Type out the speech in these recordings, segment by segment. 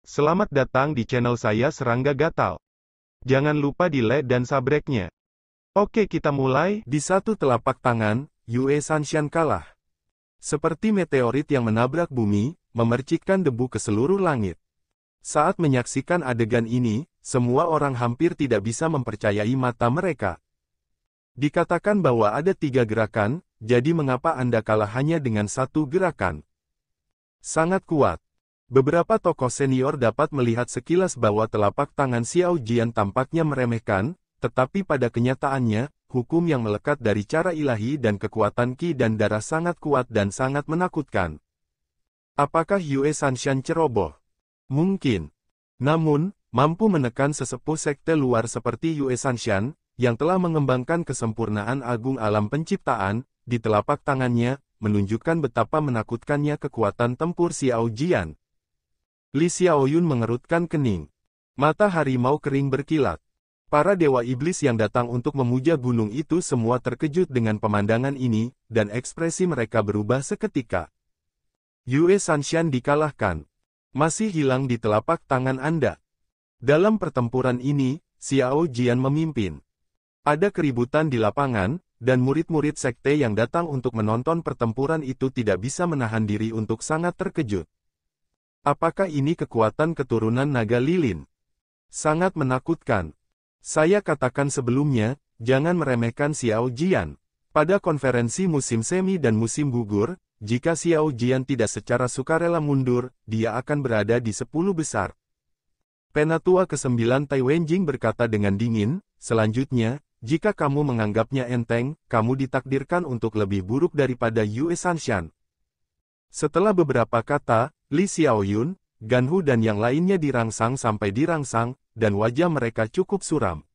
Selamat datang di channel saya Serangga Gatal. Jangan lupa di like dan subscribe-nya. Oke, kita mulai. Di satu telapak tangan, Yue Sanshan kalah. Seperti meteorit yang menabrak bumi, memercikkan debu ke seluruh langit. Saat menyaksikan adegan ini, semua orang hampir tidak bisa mempercayai mata mereka. Dikatakan bahwa ada 3 gerakan, jadi mengapa Anda kalah hanya dengan 1 gerakan? Sangat kuat. Beberapa tokoh senior dapat melihat sekilas bahwa telapak tangan Xiao Jian tampaknya meremehkan, tetapi pada kenyataannya, hukum yang melekat dari cara ilahi dan kekuatan ki dan darah sangat kuat dan sangat menakutkan. Apakah Yue Sanshan ceroboh? Mungkin. Namun, mampu menekan sesepuh sekte luar seperti Yue Sanshan, yang telah mengembangkan kesempurnaan agung alam penciptaan, di telapak tangannya, menunjukkan betapa menakutkannya kekuatan tempur Xiao Jian. Li Xiaoyun mengerutkan kening. Mata harimau kering berkilat. Para dewa iblis yang datang untuk memuja gunung itu semua terkejut dengan pemandangan ini, dan ekspresi mereka berubah seketika. Yue Sanshan dikalahkan. Masih hilang di telapak tangan Anda. Dalam pertempuran ini, Xiao Jian memimpin. Ada keributan di lapangan, dan murid-murid sekte yang datang untuk menonton pertempuran itu tidak bisa menahan diri untuk sangat terkejut. Apakah ini kekuatan keturunan naga lilin? Sangat menakutkan. Saya katakan sebelumnya, jangan meremehkan Xiao Jian. Pada konferensi musim semi dan musim gugur, jika Xiao Jian tidak secara sukarela mundur, dia akan berada di 10 besar. Penatua ke-9 Tai Wenjing berkata dengan dingin, selanjutnya, jika kamu menganggapnya enteng, kamu ditakdirkan untuk lebih buruk daripada Yue Sanshan. Setelah beberapa kata, Li Xiaoyun, Ganhu dan yang lainnya dirangsang sampai dirangsang, dan wajah mereka cukup suram.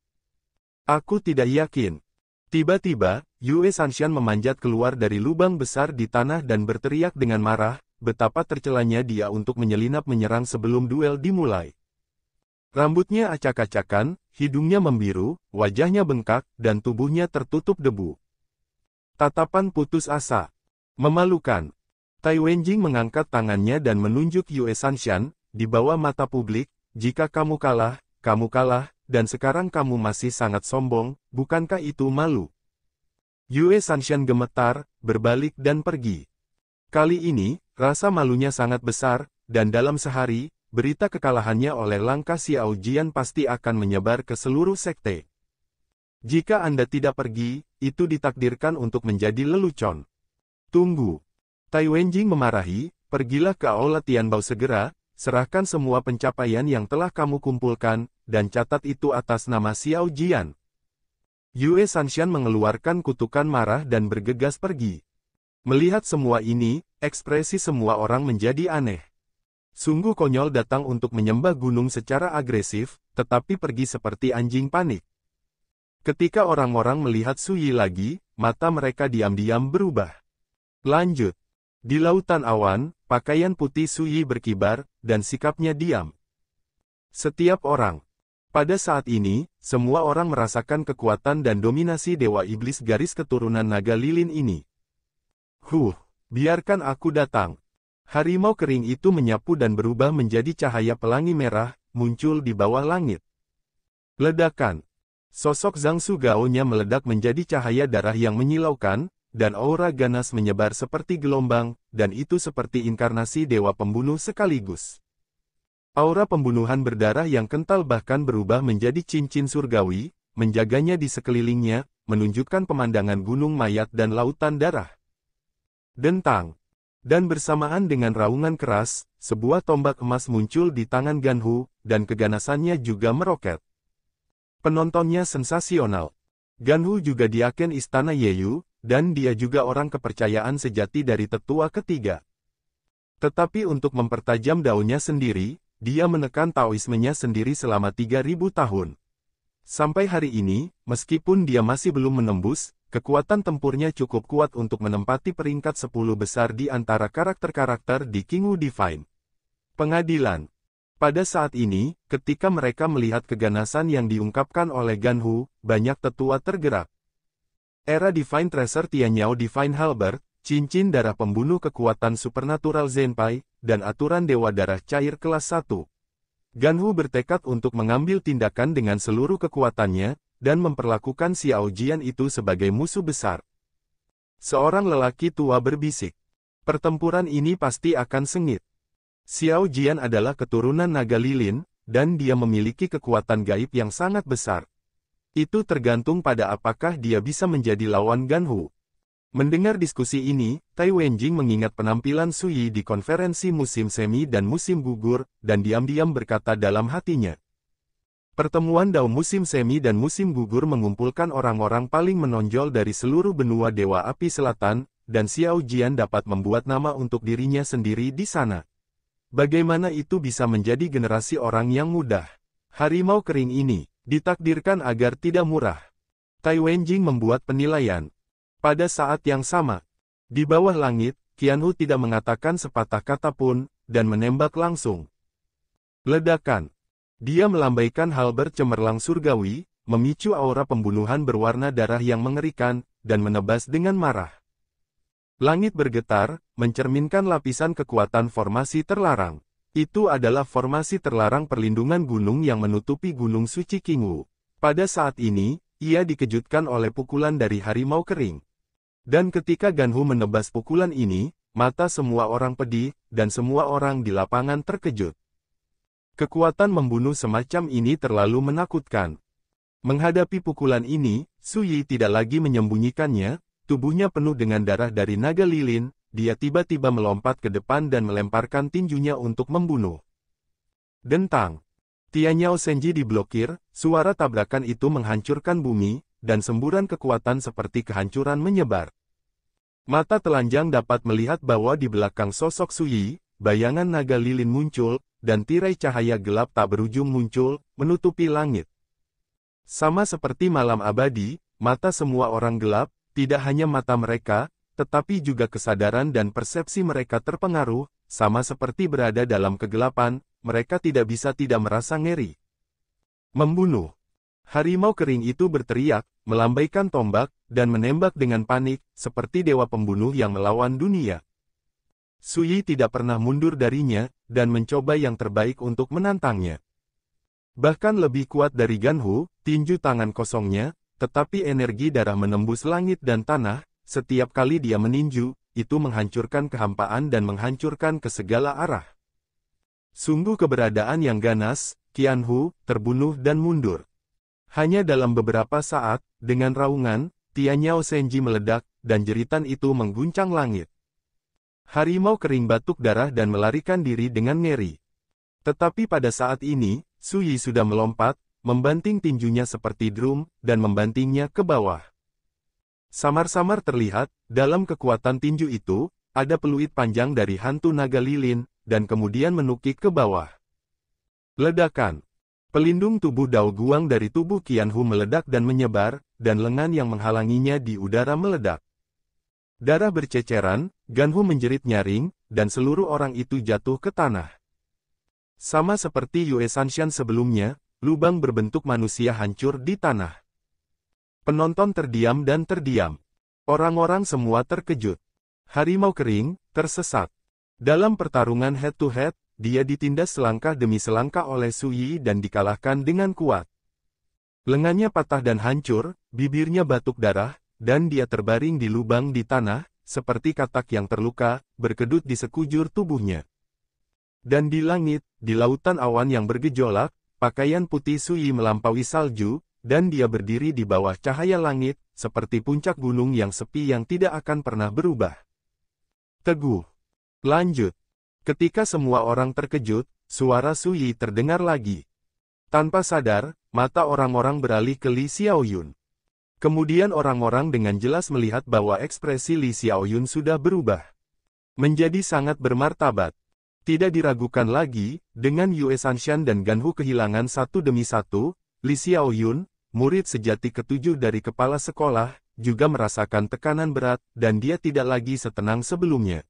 Aku tidak yakin. Tiba-tiba, Yue Sanshan memanjat keluar dari lubang besar di tanah dan berteriak dengan marah, betapa tercelanya dia untuk menyelinap menyerang sebelum duel dimulai. Rambutnya acak-acakan, hidungnya membiru, wajahnya bengkak, dan tubuhnya tertutup debu. Tatapan putus asa. Memalukan. Tai Wenjing mengangkat tangannya dan menunjuk Yue Sanshan, di bawah mata publik, jika kamu kalah, dan sekarang kamu masih sangat sombong, bukankah itu malu? Yue Sanshan gemetar, berbalik dan pergi. Kali ini, rasa malunya sangat besar, dan dalam sehari, berita kekalahannya oleh langkah Xiao Jian pasti akan menyebar ke seluruh sekte. Jika Anda tidak pergi, itu ditakdirkan untuk menjadi lelucon. Tunggu. Tai Wenjing memarahi, pergilah ke Aula Tianbao segera, serahkan semua pencapaian yang telah kamu kumpulkan, dan catat itu atas nama Xiao Jian. Yue Sanshan mengeluarkan kutukan marah dan bergegas pergi. Melihat semua ini, ekspresi semua orang menjadi aneh. Sungguh konyol datang untuk menyembah gunung secara agresif, tetapi pergi seperti anjing panik. Ketika orang-orang melihat Suyi lagi, mata mereka diam-diam berubah. Lanjut. Di lautan awan, pakaian putih Suyi berkibar, dan sikapnya diam. Setiap orang. Pada saat ini, semua orang merasakan kekuatan dan dominasi dewa iblis garis keturunan naga lilin ini. Biarkan aku datang. Harimau kering itu menyapu dan berubah menjadi cahaya pelangi merah, muncul di bawah langit. Ledakan. Sosok Zhang Sugao-nya meledak menjadi cahaya darah yang menyilaukan, dan aura ganas menyebar seperti gelombang, dan itu seperti inkarnasi dewa pembunuh sekaligus. Aura pembunuhan berdarah yang kental bahkan berubah menjadi cincin surgawi, menjaganya di sekelilingnya, menunjukkan pemandangan gunung mayat dan lautan darah. Dentang. Dan bersamaan dengan raungan keras, sebuah tombak emas muncul di tangan Ganhu, dan keganasannya juga meroket. Penontonnya sensasional. Ganhu juga diaken istana Yeyu, dan dia juga orang kepercayaan sejati dari tetua ketiga. Tetapi untuk mempertajam daunnya sendiri, dia menekan Taoismenya sendiri selama 3000 tahun. Sampai hari ini, meskipun dia masih belum menembus, kekuatan tempurnya cukup kuat untuk menempati peringkat 10 besar di antara karakter-karakter di King Wu Divine. Pengadilan. Pada saat ini, ketika mereka melihat keganasan yang diungkapkan oleh Ganhu, banyak tetua tergerak. Era Divine Treasure Tianyao Divine Halberd, cincin darah pembunuh kekuatan supernatural Zenpai, dan aturan dewa darah cair kelas 1. Ganhu bertekad untuk mengambil tindakan dengan seluruh kekuatannya, dan memperlakukan Xiao Jian itu sebagai musuh besar. Seorang lelaki tua berbisik. Pertempuran ini pasti akan sengit. Xiao Jian adalah keturunan naga lilin, dan dia memiliki kekuatan gaib yang sangat besar. Itu tergantung pada apakah dia bisa menjadi lawan Ganhu. Mendengar diskusi ini, Tai Wenjing mengingat penampilan Su Yi di konferensi musim semi dan musim gugur, dan diam-diam berkata dalam hatinya. Pertemuan Dao musim semi dan musim gugur mengumpulkan orang-orang paling menonjol dari seluruh benua Dewa Api Selatan, dan Xiao Jian dapat membuat nama untuk dirinya sendiri di sana. Bagaimana itu bisa menjadi generasi orang yang mudah? Harimau kering ini ditakdirkan agar tidak murah. Tai Wenjing membuat penilaian. Pada saat yang sama, di bawah langit, Qianhu tidak mengatakan sepatah kata pun, dan menembak langsung. Ledakan. Dia melambaikan halber cemerlang surgawi, memicu aura pembunuhan berwarna darah yang mengerikan, dan menebas dengan marah. Langit bergetar, mencerminkan lapisan kekuatan formasi terlarang. Itu adalah formasi terlarang perlindungan gunung yang menutupi Gunung Suci Qingwu. Pada saat ini, ia dikejutkan oleh pukulan dari harimau kering. Dan ketika Ganhu menebas pukulan ini, mata semua orang pedih, dan semua orang di lapangan terkejut. Kekuatan membunuh semacam ini terlalu menakutkan. Menghadapi pukulan ini, Su Yi tidak lagi menyembunyikannya, tubuhnya penuh dengan darah dari naga lilin, dia tiba-tiba melompat ke depan dan melemparkan tinjunya untuk membunuh. Dentang. Tianyao Senji diblokir, suara tabrakan itu menghancurkan bumi, dan semburan kekuatan seperti kehancuran menyebar. Mata telanjang dapat melihat bahwa di belakang sosok Su Yi, bayangan naga lilin muncul, dan tirai cahaya gelap tak berujung muncul, menutupi langit. Sama seperti malam abadi, mata semua orang gelap, tidak hanya mata mereka, tetapi juga kesadaran dan persepsi mereka terpengaruh, sama seperti berada dalam kegelapan, mereka tidak bisa tidak merasa ngeri. Membunuh. Harimau kering itu berteriak, melambaikan tombak, dan menembak dengan panik, seperti dewa pembunuh yang melawan dunia. Su Yi tidak pernah mundur darinya, dan mencoba yang terbaik untuk menantangnya. Bahkan lebih kuat dari Ganhu, tinju tangan kosongnya, tetapi energi darah menembus langit dan tanah, setiap kali dia meninju, itu menghancurkan kehampaan dan menghancurkan ke segala arah. Sungguh keberadaan yang ganas, Qianhu, terbunuh dan mundur. Hanya dalam beberapa saat, dengan raungan, Tianyao Senji meledak, dan jeritan itu mengguncang langit. Harimau kering batuk darah dan melarikan diri dengan ngeri. Tetapi pada saat ini, Su Yi sudah melompat, membanting tinjunya seperti drum, dan membantingnya ke bawah. Samar-samar terlihat, dalam kekuatan tinju itu, ada peluit panjang dari hantu naga lilin, dan kemudian menukik ke bawah. Ledakan. Pelindung tubuh Dao Guang dari tubuh Qianhu meledak dan menyebar, dan lengan yang menghalanginya di udara meledak. Darah berceceran, Ganhu menjerit nyaring, dan seluruh orang itu jatuh ke tanah. Sama seperti Yue Sanshan sebelumnya, lubang berbentuk manusia hancur di tanah. Penonton terdiam dan terdiam. Orang-orang semua terkejut. Harimau kering, tersesat. Dalam pertarungan head-to-head, dia ditindas selangkah demi selangkah oleh Su Yi dan dikalahkan dengan kuat. Lengannya patah dan hancur, bibirnya batuk darah, dan dia terbaring di lubang di tanah, seperti katak yang terluka, berkedut di sekujur tubuhnya. Dan di langit, di lautan awan yang bergejolak, pakaian putih Su Yi melampaui salju, dan dia berdiri di bawah cahaya langit, seperti puncak gunung yang sepi yang tidak akan pernah berubah. Teguh. Lanjut. Ketika semua orang terkejut, suara Su Yi terdengar lagi. Tanpa sadar, mata orang-orang beralih ke Li Xiaoyun. Kemudian orang-orang dengan jelas melihat bahwa ekspresi Li Xiaoyun sudah berubah. Menjadi sangat bermartabat. Tidak diragukan lagi, dengan Yue Sanshan dan Ganhu kehilangan satu demi satu, Li Xiaoyun, murid sejati ketujuh dari kepala sekolah, juga merasakan tekanan berat, dan dia tidak lagi setenang sebelumnya.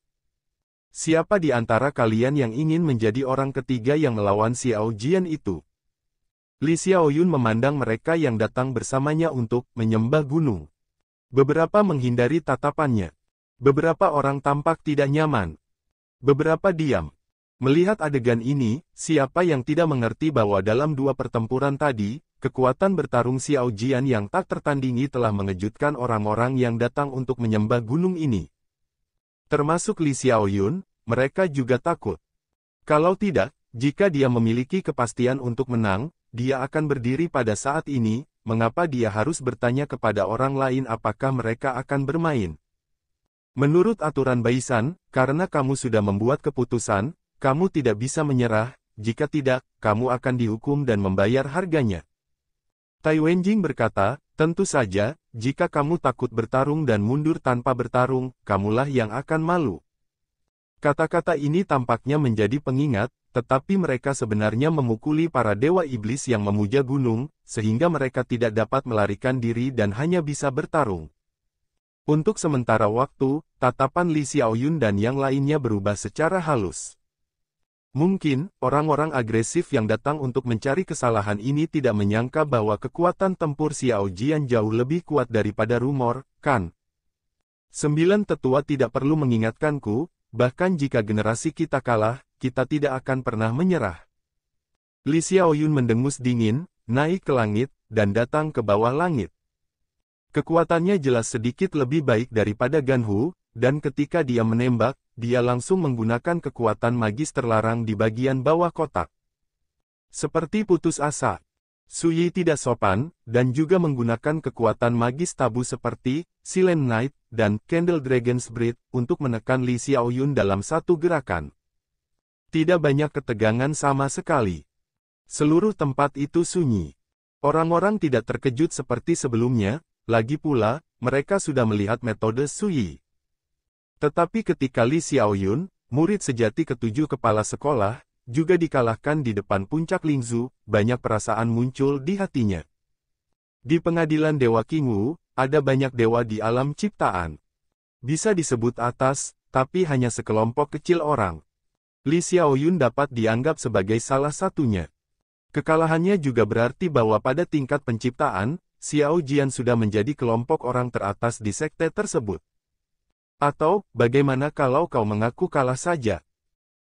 Siapa di antara kalian yang ingin menjadi orang ketiga yang melawan Xiao Jian itu? Li Xiaoyun memandang mereka yang datang bersamanya untuk menyembah gunung. Beberapa menghindari tatapannya. Beberapa orang tampak tidak nyaman. Beberapa diam. Melihat adegan ini, siapa yang tidak mengerti bahwa dalam dua pertempuran tadi, kekuatan bertarung Xiao Jian yang tak tertandingi telah mengejutkan orang-orang yang datang untuk menyembah gunung ini. Termasuk Li Xiaoyun, mereka juga takut. Kalau tidak, jika dia memiliki kepastian untuk menang, dia akan berdiri pada saat ini, mengapa dia harus bertanya kepada orang lain apakah mereka akan bermain? Menurut aturan Baisan, karena kamu sudah membuat keputusan, kamu tidak bisa menyerah, jika tidak, kamu akan dihukum dan membayar harganya. Tai Wenjing berkata, tentu saja, jika kamu takut bertarung dan mundur tanpa bertarung, kamulah yang akan malu. Kata-kata ini tampaknya menjadi pengingat, tetapi mereka sebenarnya memukuli para dewa iblis yang memuja gunung, sehingga mereka tidak dapat melarikan diri dan hanya bisa bertarung. Untuk sementara waktu, tatapan Li Xiaoyun dan yang lainnya berubah secara halus. Mungkin, orang-orang agresif yang datang untuk mencari kesalahan ini tidak menyangka bahwa kekuatan tempur Xiao Jian jauh lebih kuat daripada rumor, kan? 9 tetua tidak perlu mengingatkanku, bahkan jika generasi kita kalah, kita tidak akan pernah menyerah. Li Xiaoyun mendengus dingin, naik ke langit, dan datang ke bawah langit. Kekuatannya jelas sedikit lebih baik daripada Ganhu, dan ketika dia menembak, dia langsung menggunakan kekuatan magis terlarang di bagian bawah kotak. Seperti putus asa, Su Yi tidak sopan, dan juga menggunakan kekuatan magis tabu seperti Silent Night dan Candle Dragon's Breath untuk menekan Li Xiaoyun dalam satu gerakan. Tidak banyak ketegangan sama sekali. Seluruh tempat itu sunyi. Orang-orang tidak terkejut seperti sebelumnya, lagi pula, mereka sudah melihat metode Su Yi. Tetapi ketika Li Xiaoyun, murid sejati ketujuh kepala sekolah, juga dikalahkan di depan puncak Lingzu, banyak perasaan muncul di hatinya. Di pengadilan Dewa Qingwu, ada banyak dewa di alam ciptaan. Bisa disebut atas, tapi hanya sekelompok kecil orang. Li Xiaoyun dapat dianggap sebagai salah satunya. Kekalahannya juga berarti bahwa pada tingkat penciptaan, Xiao Jian sudah menjadi kelompok orang teratas di sekte tersebut. Atau, bagaimana kalau kau mengaku kalah saja?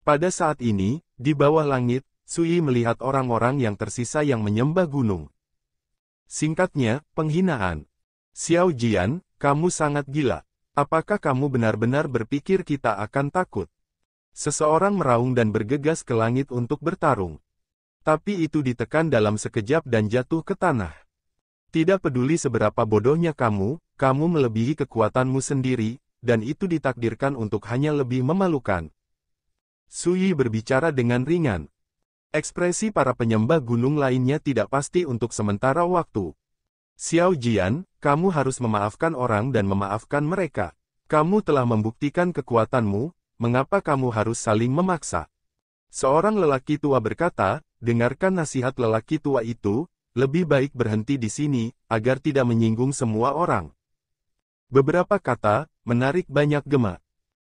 Pada saat ini, di bawah langit, Su Yi melihat orang-orang yang tersisa yang menyembah gunung. Singkatnya, penghinaan. Xiao Jian, kamu sangat gila. Apakah kamu benar-benar berpikir kita akan takut? Seseorang meraung dan bergegas ke langit untuk bertarung. Tapi itu ditekan dalam sekejap dan jatuh ke tanah. Tidak peduli seberapa bodohnya kamu melebihi kekuatanmu sendiri, dan itu ditakdirkan untuk hanya lebih memalukan. Su Yi berbicara dengan ringan. Ekspresi para penyembah gunung lainnya tidak pasti untuk sementara waktu. Xiao Jian, kamu harus memaafkan orang dan memaafkan mereka. Kamu telah membuktikan kekuatanmu, mengapa kamu harus saling memaksa? Seorang lelaki tua berkata, dengarkan nasihat lelaki tua itu, lebih baik berhenti di sini, agar tidak menyinggung semua orang. Beberapa kata, menarik banyak gema.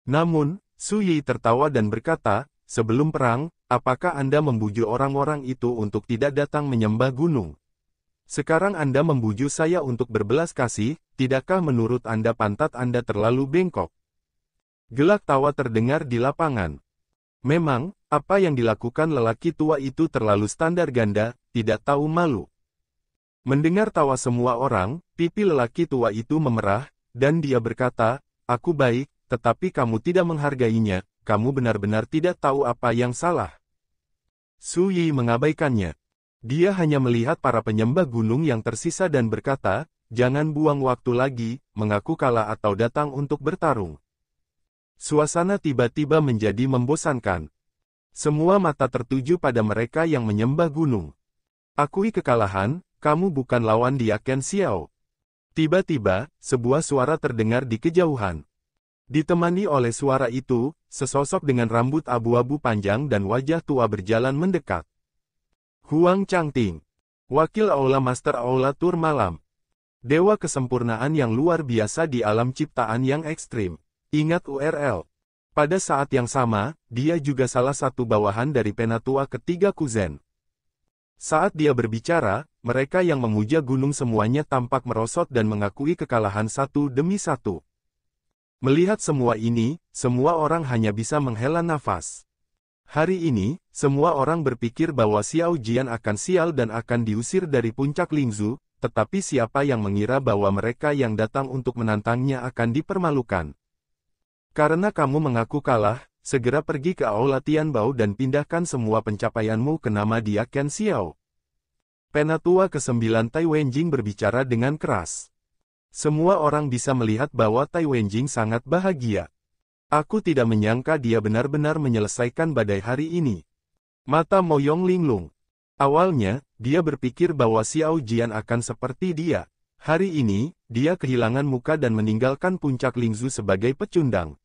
Namun, Su Yi tertawa dan berkata, sebelum perang, apakah Anda membujuk orang-orang itu untuk tidak datang menyembah gunung? Sekarang Anda membujuk saya untuk berbelas kasih, tidakkah menurut Anda pantat Anda terlalu bengkok? Gelak tawa terdengar di lapangan. Memang, apa yang dilakukan lelaki tua itu terlalu standar ganda, tidak tahu malu. Mendengar tawa semua orang, pipi lelaki tua itu memerah, dan dia berkata, aku baik, tetapi kamu tidak menghargainya, kamu benar-benar tidak tahu apa yang salah. Su Yi mengabaikannya. Dia hanya melihat para penyembah gunung yang tersisa dan berkata, jangan buang waktu lagi, mengaku kalah atau datang untuk bertarung. Suasana tiba-tiba menjadi membosankan. Semua mata tertuju pada mereka yang menyembah gunung. Akui kekalahan, kamu bukan lawan dia Ken Xiao. Tiba-tiba, sebuah suara terdengar di kejauhan. Ditemani oleh suara itu, sesosok dengan rambut abu-abu panjang dan wajah tua berjalan mendekat. Huang Changting, wakil Aula Master Aula Tur Malam. Dewa kesempurnaan yang luar biasa di alam ciptaan yang ekstrim. Ingat URL. Pada saat yang sama, dia juga salah satu bawahan dari penatua ketiga Kuzen. Saat dia berbicara, mereka yang memuja gunung semuanya tampak merosot dan mengakui kekalahan satu demi satu. Melihat semua ini, semua orang hanya bisa menghela nafas. Hari ini, semua orang berpikir bahwa Xiao Jian akan sial dan akan diusir dari puncak Lingzhu, tetapi siapa yang mengira bahwa mereka yang datang untuk menantangnya akan dipermalukan. Karena kamu mengaku kalah, segera pergi ke Aula Tianbao dan pindahkan semua pencapaianmu ke nama dia Ken Xiao. Penatua ke-9 Tai Wenjing berbicara dengan keras. Semua orang bisa melihat bahwa Tai Wenjing sangat bahagia. Aku tidak menyangka dia benar-benar menyelesaikan badai hari ini. Mata Moyong linglung. Awalnya, dia berpikir bahwa Xiao Jian akan seperti dia. Hari ini, dia kehilangan muka dan meninggalkan puncak Lingzhu sebagai pecundang.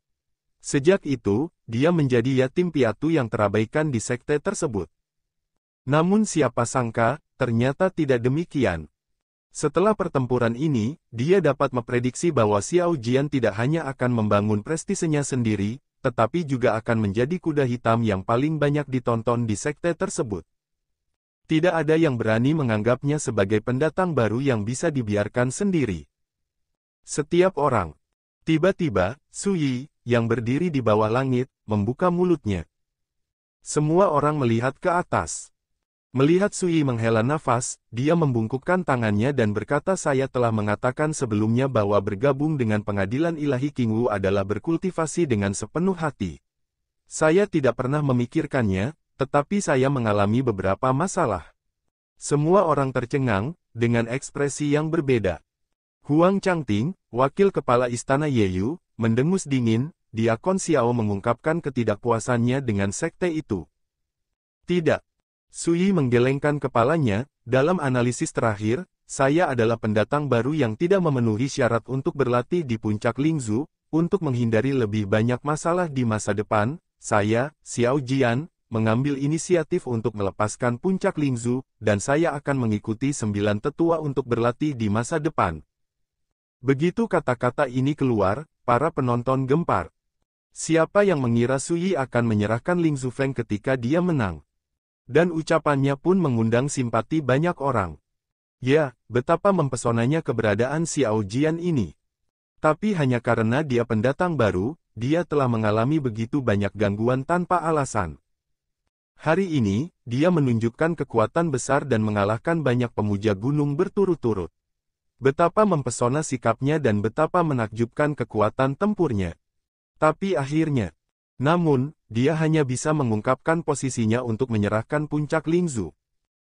Sejak itu, dia menjadi yatim piatu yang terabaikan di sekte tersebut. Namun siapa sangka, ternyata tidak demikian. Setelah pertempuran ini, dia dapat memprediksi bahwa Xiao Jian tidak hanya akan membangun prestisenya sendiri, tetapi juga akan menjadi kuda hitam yang paling banyak ditonton di sekte tersebut. Tidak ada yang berani menganggapnya sebagai pendatang baru yang bisa dibiarkan sendiri. Setiap orang. Tiba-tiba, Su Yi, yang berdiri di bawah langit, membuka mulutnya. Semua orang melihat ke atas. Melihat Su Yi menghela nafas, dia membungkukkan tangannya dan berkata, saya telah mengatakan sebelumnya bahwa bergabung dengan pengadilan ilahi King Wu adalah berkultivasi dengan sepenuh hati. Saya tidak pernah memikirkannya, tetapi saya mengalami beberapa masalah. Semua orang tercengang, dengan ekspresi yang berbeda. Huang Changting, wakil kepala istana Yeyu, mendengus dingin, Diakon Xiao mengungkapkan ketidakpuasannya dengan sekte itu. Tidak. Su Yi menggelengkan kepalanya, dalam analisis terakhir, saya adalah pendatang baru yang tidak memenuhi syarat untuk berlatih di puncak Lingzhu, untuk menghindari lebih banyak masalah di masa depan, saya, Xiao Jian, mengambil inisiatif untuk melepaskan puncak Lingzhu, dan saya akan mengikuti 9 tetua untuk berlatih di masa depan. Begitu kata-kata ini keluar, para penonton gempar. Siapa yang mengira Su Yi akan menyerahkan Lingzhu Feng ketika dia menang? Dan ucapannya pun mengundang simpati banyak orang. Ya, betapa mempesonanya keberadaan Xiao Jian ini. Tapi hanya karena dia pendatang baru, dia telah mengalami begitu banyak gangguan tanpa alasan. Hari ini, dia menunjukkan kekuatan besar dan mengalahkan banyak pemuja gunung berturut-turut. Betapa mempesona sikapnya dan betapa menakjubkan kekuatan tempurnya. Tapi akhirnya, namun, dia hanya bisa mengungkapkan posisinya untuk menyerahkan puncak Lingzhu.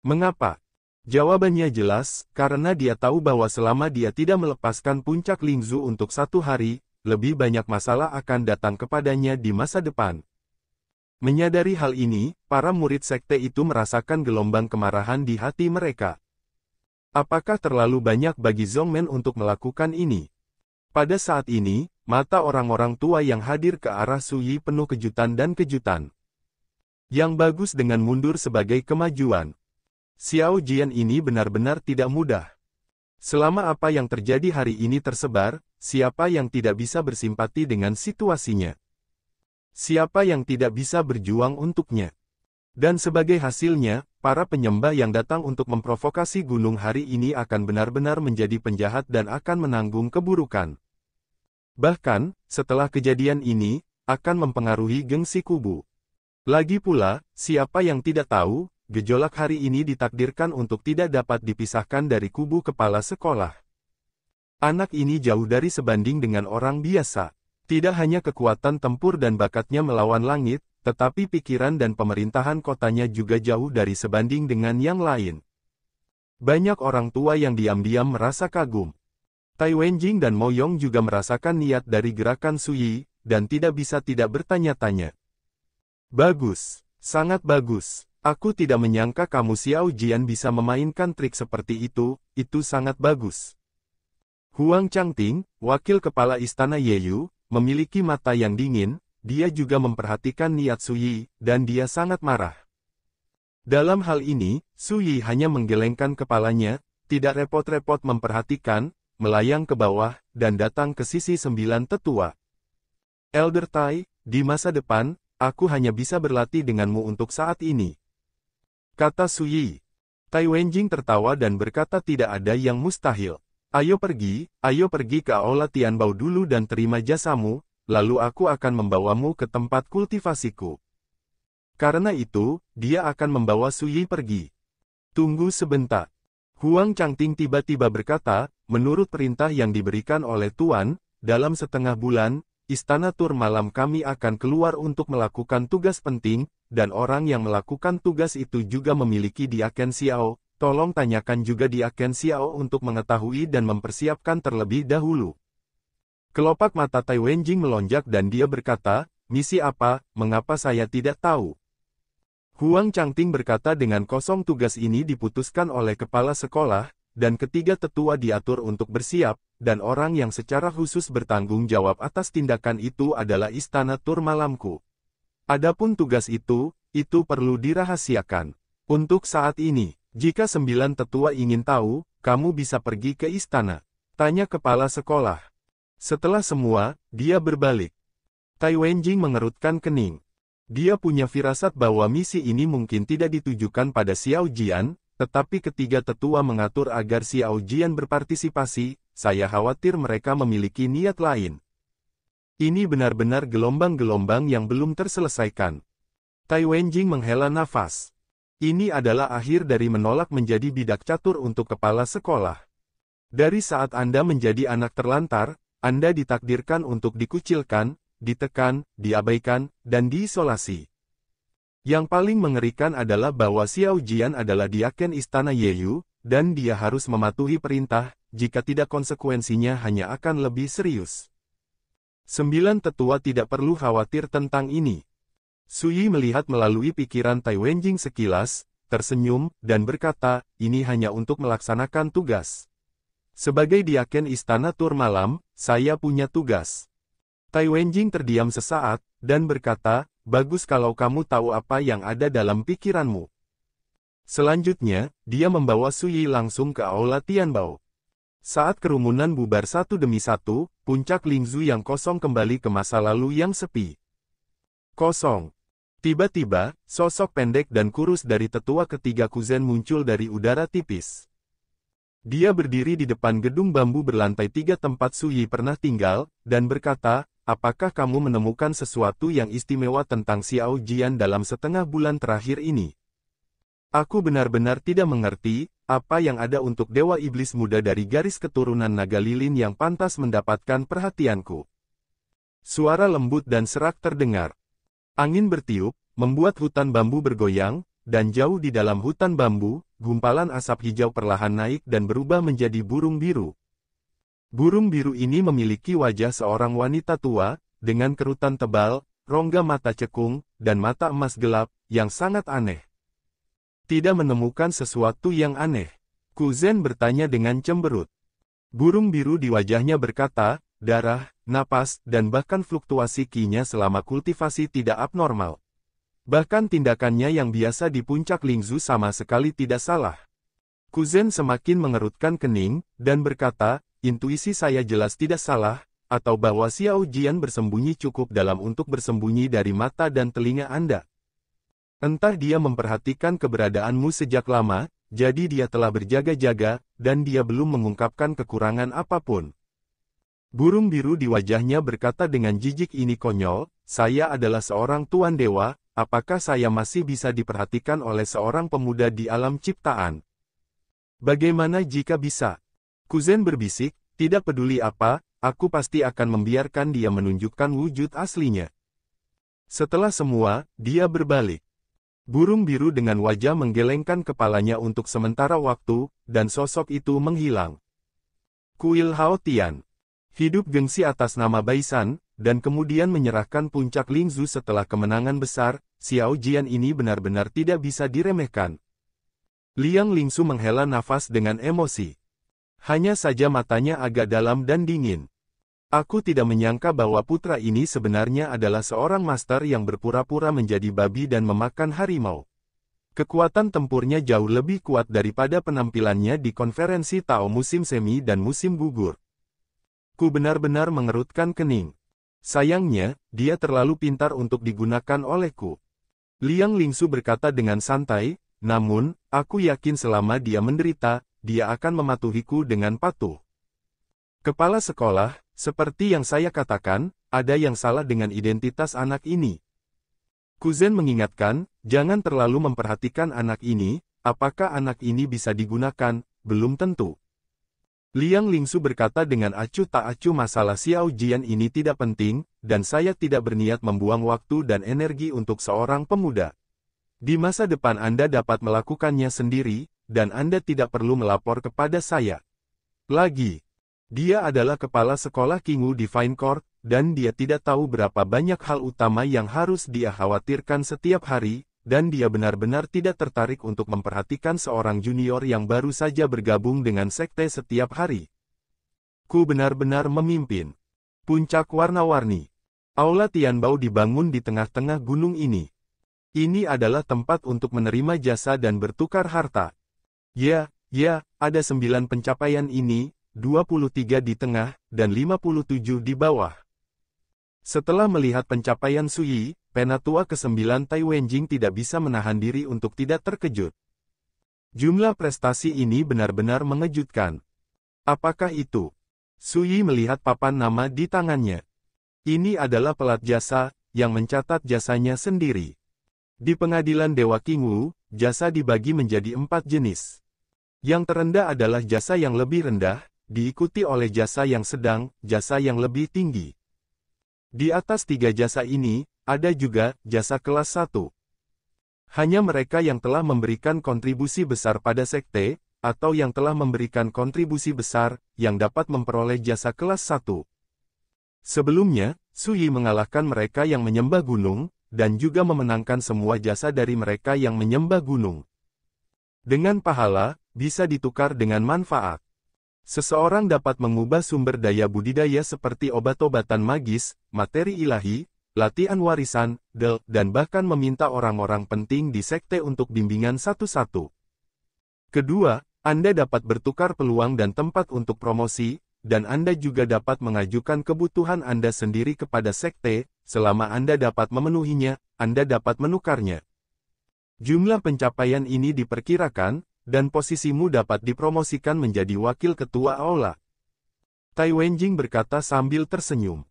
Mengapa? Jawabannya jelas, karena dia tahu bahwa selama dia tidak melepaskan puncak Lingzhu untuk 1 hari, lebih banyak masalah akan datang kepadanya di masa depan. Menyadari hal ini, para murid sekte itu merasakan gelombang kemarahan di hati mereka. Apakah terlalu banyak bagi Zhongmen untuk melakukan ini? Pada saat ini, mata orang-orang tua yang hadir ke arah Su Yi penuh kejutan dan kejutan. Yang bagus dengan mundur sebagai kemajuan. Xiao Jian ini benar-benar tidak mudah. Selama apa yang terjadi hari ini tersebar, siapa yang tidak bisa bersimpati dengan situasinya? Siapa yang tidak bisa berjuang untuknya? Dan sebagai hasilnya, para penyembah yang datang untuk memprovokasi gunung hari ini akan benar-benar menjadi penjahat dan akan menanggung keburukan. Bahkan, setelah kejadian ini, akan mempengaruhi gengsi kubu. Lagi pula, siapa yang tidak tahu, gejolak hari ini ditakdirkan untuk tidak dapat dipisahkan dari kubu kepala sekolah. Anak ini jauh dari sebanding dengan orang biasa. Tidak hanya kekuatan tempur dan bakatnya melawan langit, tetapi pikiran dan pemerintahan kotanya juga jauh dari sebanding dengan yang lain. Banyak orang tua yang diam-diam merasa kagum. Tai Wenjing dan Mo Yong juga merasakan niat dari gerakan Su Yi, dan tidak bisa tidak bertanya-tanya. Bagus, sangat bagus. Aku tidak menyangka kamu Xiao Jian bisa memainkan trik seperti itu sangat bagus. Huang Changting, wakil kepala istana Yeyu, memiliki mata yang dingin, dia juga memperhatikan niat Su Yi, dan dia sangat marah. Dalam hal ini, Su Yi hanya menggelengkan kepalanya, tidak repot-repot memperhatikan, melayang ke bawah, dan datang ke sisi 9 tetua. Elder Tai, di masa depan, aku hanya bisa berlatih denganmu untuk saat ini. Kata Su Yi. Tai Wenjing tertawa dan berkata tidak ada yang mustahil. Ayo pergi ke Aula Tianbao dulu dan terima jasamu, lalu aku akan membawamu ke tempat kultivasiku. Karena itu, dia akan membawa Suyi pergi. Tunggu sebentar. Huang Changting tiba-tiba berkata, menurut perintah yang diberikan oleh Tuan, dalam setengah bulan, Istana Tur Malam kami akan keluar untuk melakukan tugas penting, dan orang yang melakukan tugas itu juga memiliki Diaken Xiao. Tolong tanyakan juga Diaken Xiao untuk mengetahui dan mempersiapkan terlebih dahulu. Kelopak mata Tai Wenjing melonjak dan dia berkata, misi apa, mengapa saya tidak tahu? Huang Changting berkata dengan kosong tugas ini diputuskan oleh kepala sekolah, dan ketiga tetua diatur untuk bersiap, dan orang yang secara khusus bertanggung jawab atas tindakan itu adalah Istana Tur Malamku. Adapun tugas itu perlu dirahasiakan. Untuk saat ini, jika 9 tetua ingin tahu, kamu bisa pergi ke istana. Tanya kepala sekolah. Setelah semua, dia berbalik. Tai Wenjing mengerutkan kening. Dia punya firasat bahwa misi ini mungkin tidak ditujukan pada Xiao Jian, tetapi ketiga tetua mengatur agar Xiao Jian berpartisipasi, saya khawatir mereka memiliki niat lain. Ini benar-benar gelombang-gelombang yang belum terselesaikan. Tai Wenjing menghela nafas. Ini adalah akhir dari menolak menjadi bidak catur untuk kepala sekolah. Dari saat Anda menjadi anak terlantar, Anda ditakdirkan untuk dikucilkan, ditekan, diabaikan, dan diisolasi. Yang paling mengerikan adalah bahwa Xiao Jian adalah Diaken Istana Yeyu, dan dia harus mematuhi perintah, jika tidak konsekuensinya hanya akan lebih serius. 9 tetua tidak perlu khawatir tentang ini. Suyi melihat melalui pikiran Tai Wenjing sekilas, tersenyum, dan berkata, ini hanya untuk melaksanakan tugas. Sebagai Diaken Istana Tur Malam, saya punya tugas. Tai Wenjing terdiam sesaat, dan berkata, bagus kalau kamu tahu apa yang ada dalam pikiranmu. Selanjutnya, dia membawa Suyi langsung ke Aula Tianbao. Saat kerumunan bubar satu demi satu, puncak Lingzu yang kosong kembali ke masa lalu yang sepi. Kosong. Tiba-tiba, sosok pendek dan kurus dari tetua ketiga Kuzen muncul dari udara tipis. Dia berdiri di depan gedung bambu berlantai 3 tempat Suyi pernah tinggal, dan berkata, apakah kamu menemukan sesuatu yang istimewa tentang Xiao Jian dalam setengah bulan terakhir ini? Aku benar-benar tidak mengerti, apa yang ada untuk Dewa Iblis Muda dari garis keturunan naga lilin yang pantas mendapatkan perhatianku. Suara lembut dan serak terdengar. Angin bertiup, membuat hutan bambu bergoyang, dan jauh di dalam hutan bambu, gumpalan asap hijau perlahan naik dan berubah menjadi burung biru. Burung biru ini memiliki wajah seorang wanita tua, dengan kerutan tebal, rongga mata cekung, dan mata emas gelap, yang sangat aneh. Tidak menemukan sesuatu yang aneh. Kuzen bertanya dengan cemberut. Burung biru di wajahnya berkata, darah, napas, dan bahkan fluktuasi ki-nya selama kultivasi tidak abnormal. Bahkan tindakannya yang biasa di puncak Lingzu sama sekali tidak salah. Kuzen semakin mengerutkan kening, dan berkata, intuisi saya jelas tidak salah, atau bahwa Xiao Jian bersembunyi cukup dalam untuk bersembunyi dari mata dan telinga Anda. Entah dia memperhatikan keberadaanmu sejak lama, jadi dia telah berjaga-jaga, dan dia belum mengungkapkan kekurangan apapun. Burung biru di wajahnya berkata dengan jijik, ini konyol, saya adalah seorang tuan dewa, apakah saya masih bisa diperhatikan oleh seorang pemuda di alam ciptaan? Bagaimana jika bisa? Kuzen berbisik, tidak peduli apa, aku pasti akan membiarkan dia menunjukkan wujud aslinya. Setelah semua, dia berbalik. Burung biru dengan wajah menggelengkan kepalanya untuk sementara waktu, dan sosok itu menghilang. Kuil Hao Tian. Hidup gengsi atas nama Baisan, dan kemudian menyerahkan puncak Lingzu setelah kemenangan besar, Xiao Jian ini benar-benar tidak bisa diremehkan. Liang Lingsu menghela nafas dengan emosi. Hanya saja matanya agak dalam dan dingin. Aku tidak menyangka bahwa putra ini sebenarnya adalah seorang master yang berpura-pura menjadi babi dan memakan harimau. Kekuatan tempurnya jauh lebih kuat daripada penampilannya di konferensi Tao musim semi dan musim gugur. Ku benar-benar mengerutkan kening. Sayangnya, dia terlalu pintar untuk digunakan olehku. Liang Lingsu berkata dengan santai, namun, aku yakin selama dia menderita, dia akan mematuhiku dengan patuh. Kepala sekolah, seperti yang saya katakan, ada yang salah dengan identitas anak ini. Kuzen mengingatkan, jangan terlalu memperhatikan anak ini, apakah anak ini bisa digunakan, belum tentu. Liang Lingsu berkata dengan acuh tak acuh masalah Xiao Jian ini tidak penting, dan saya tidak berniat membuang waktu dan energi untuk seorang pemuda. Di masa depan Anda dapat melakukannya sendiri, dan Anda tidak perlu melapor kepada saya. Lagi, dia adalah kepala sekolah Qingwu Divine Court, dan dia tidak tahu berapa banyak hal utama yang harus dia khawatirkan setiap hari, dan dia benar-benar tidak tertarik untuk memperhatikan seorang junior yang baru saja bergabung dengan sekte setiap hari. Ku benar-benar memimpin. Puncak warna-warni. Aula Tianbao dibangun di tengah-tengah gunung ini. Ini adalah tempat untuk menerima jasa dan bertukar harta. Ya, ada 9 pencapaian ini, 23 di tengah, dan 57 di bawah. Setelah melihat pencapaian Suyi, Penatua ke-9 Tai Wenjing tidak bisa menahan diri untuk tidak terkejut. Jumlah prestasi ini benar-benar mengejutkan. Apakah itu? Suyi melihat papan nama di tangannya. Ini adalah pelat jasa, yang mencatat jasanya sendiri. Di pengadilan Dewa Qingwu, jasa dibagi menjadi 4 jenis. Yang terendah adalah jasa yang lebih rendah, diikuti oleh jasa yang sedang, jasa yang lebih tinggi. Di atas 3 jasa ini, ada juga jasa kelas 1. Hanya mereka yang telah memberikan kontribusi besar pada sekte, atau yang telah memberikan kontribusi besar, yang dapat memperoleh jasa kelas 1. Sebelumnya, Suyi mengalahkan mereka yang menyembah gunung, dan juga memenangkan semua jasa dari mereka yang menyembah gunung. Dengan pahala, bisa ditukar dengan manfaat. Seseorang dapat mengubah sumber daya budidaya seperti obat-obatan magis, materi ilahi, latihan warisan, dan bahkan meminta orang-orang penting di sekte untuk bimbingan satu-satu. Kedua, Anda dapat bertukar peluang dan tempat untuk promosi, dan Anda juga dapat mengajukan kebutuhan Anda sendiri kepada sekte, selama Anda dapat memenuhinya, Anda dapat menukarnya. Jumlah pencapaian ini diperkirakan, dan posisimu dapat dipromosikan menjadi wakil ketua aula. Tai Wenjing berkata sambil tersenyum.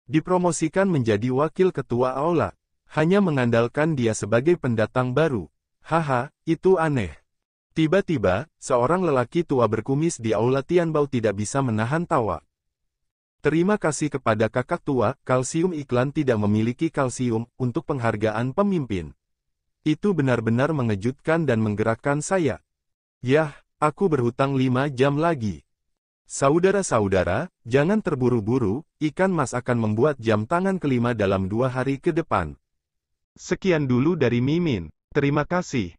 Dipromosikan menjadi wakil ketua aula, hanya mengandalkan dia sebagai pendatang baru. Haha, itu aneh. Tiba-tiba, seorang lelaki tua berkumis di aula Tianbao tidak bisa menahan tawa. Terima kasih kepada kakak tua, kalsium iklan tidak memiliki kalsium untuk penghargaan pemimpin. Itu benar-benar mengejutkan dan menggerakkan saya. Yah, aku berhutang 5 jam lagi. Saudara-saudara, jangan terburu-buru, ikan mas akan membuat jam tangan kelima dalam 2 hari ke depan. Sekian dulu dari Mimin. Terima kasih.